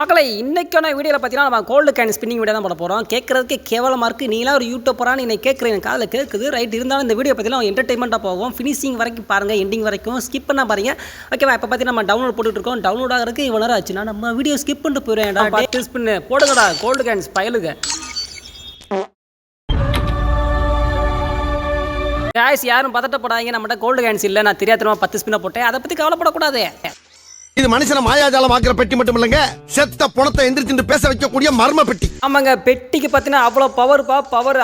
மக்களை இன்றைக்கான வீடியோவில் பார்த்தீங்கன்னா நம்ம கோல்டு கேன் ஸ்பின்னிங் வீடியோ தான் போட போகிறோம். கேட்குறதுக்கு கேவலமாக இருக்குது. நீலாம் ஒரு யூடியூப்பரானு என்னை கேட்குறேன், எனக்கு காதில் கேட்குது. ரைட், இருந்தாலும் இந்த வீடியோ பார்த்தீங்கன்னா என்டர்டைன்மெண்ட்டாக போகும். ஃபினிஷிங் வரைக்கும் பாருங்கள், எண்டிங் வரைக்கும் ஸ்கிப் பண்ண பாருங்க. ஓகேவா? இப்போ பார்த்தீங்கன்னா நம்ம டவுன்லோட் போட்டுருக்கோம். டவுன்லோட் ஆகிறதுக்கு இவ்வளோ நேரம் ஆச்சுன்னா நம்ம வீடியோ ஸ்கிப் பண்ணிட்டு போயிடுவேன். ஸ்பின்னு போடுங்கடா கோல்டு கேன்ஸ் பயலுங்க. காய்ஸ் யாரும் பதட்டப்படாதீங்க, நம்மகிட்ட கோல்டு கேன்ஸ் இல்லை. நான் தெரியாதனமா 10 ஸ்பின்னை போட்டேன், அதை பற்றி கவலைப்படக்கூடாது. இது மனுஷன மாயாஜாலம் ஆக்குற பெட்டி மட்டும் இல்லைங்க, செத்த பணத்தை எந்திரிச்சு பேச வைக்கக்கூடிய மர்ம பெட்டி. ஆமாங்க, பெட்டிக்கு பார்த்தீங்கன்னா அவ்வளோ பவர்.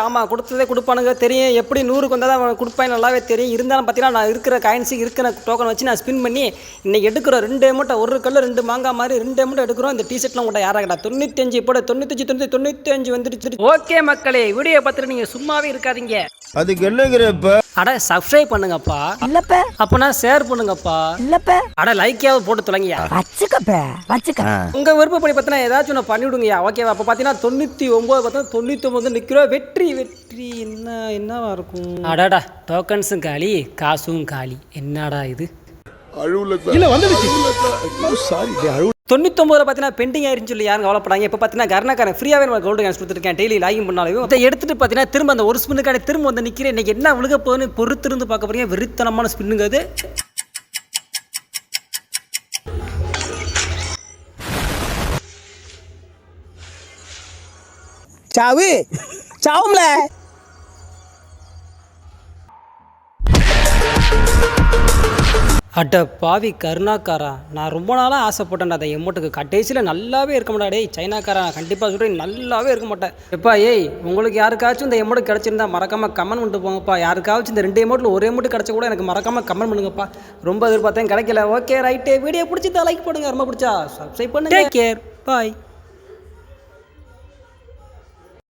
ஆமாம், கொடுத்ததே கொடுப்பானுங்க தெரியும். எப்படி 100க்கு வந்தால் தான் கொடுப்பாங்க, நல்லாவே தெரியும். இருந்தாலும் பார்த்தீங்கன்னா நான் இருக்கிற காயின்ஸு இருக்கிற டோக்கன் வச்சு நான் ஸ்பின் பண்ணி இன்னைக்கு எடுக்கிறோம். 2 மூட்டை, ஒரு கல்ல 2 மாங்காய் மாதிரி 2 மூட்டை எடுக்கிறோம். இந்த டிஷர்ட்லாம் கூட யாராகடா 95 போட 95 வந்துடுச்சு. ஓகே மக்களே, வீடியோ பார்த்துட்டு நீங்கள் சும்மாவே இருக்காதீங்க. அதுக்கு என்னங்கிறப்ப அட சப்ஸ்கிரைப் பண்ணுங்கப்பா. இல்லப்ப அப்பனா ஷேர் பண்ணுங்கப்பா. இல்லப்ப அட லைக்காவது போட்டு தொலைங்கயா. வச்சுக்க உங்க விருப்பப்படி பார்த்தா ஏதாச்சும் ஒன்று பண்ணி விடுங்கயா. ஓகேவா? அப்போ பார்த்தீங்கன்னா 99 பார்த்தா 99 நிற்கிறோம். வெற்றி என்னவா இருக்கும்? அடாடா, டோக்கன்ஸும் காலி, காசும் காலி. என்னடா இது? 99 பார்த்தீங்கன்னா பெண்டிங் ஆயிருன்னு சொல்லி யாரும் கவலைப்படாங்க. இப்போ பார்த்தீங்கன்னா கர்நாக்காரன் ஃப்ரீயாகவே நம்ம கோல்டு கேன்ஸ் கொடுத்துருக்கேன். டெய்லி லாகின் பண்ணாலும் அதை எடுத்துட்டு பார்த்தீங்கன்னா திரும்ப அந்த ஒரு ஸ்பின்னுக்கான திரும்ப வந்து நிற்கிறேன். இன்னைக்கு என்ன விழுக போகுதுன்னு பொறுத்திருந்து பார்க்க போறீங்க. வெறித்தனமான ஸ்பின்னுங்க அது. சாவும்ல அட பாவி கருணாக்காரா, நான் ரொம்ப நாளாக ஆசைப்பட்டேன் அந்த எமௌண்ட்டுக்கு. கடைசியில் நல்லாவே இருக்க மாட்டா. டேய் சைனாக்காரா, கண்டிப்பாக சொல்கிறேன், நல்லாவே இருக்க மாட்டேன். எப்பா ஏய், உங்களுக்கு யாருக்காச்சும் இந்த எமௌண்ட் கிடச்சிருந்தா மறக்காமல் கமெண்ட் பண்ணிட்டு போங்கப்பா. யாருக்காச்சும் இந்த 2 எமௌண்ட்டில் ஒரு எமௌண்ட் கிடச்சா கூட எனக்கு மறக்காமல் கமெண்ட் பண்ணுங்கப்பா. ரொம்ப எதிர்பார்த்தேன், கிடைக்கல. ஓகே ரைட்டு, வீடியோ பிடிச்சிருந்தா லைக் பண்ணுங்கள், ரொம்ப பிடிச்சா சப்ஸ்கிரைப் பண்ணுங்கள். டேக் கேர், பாய்.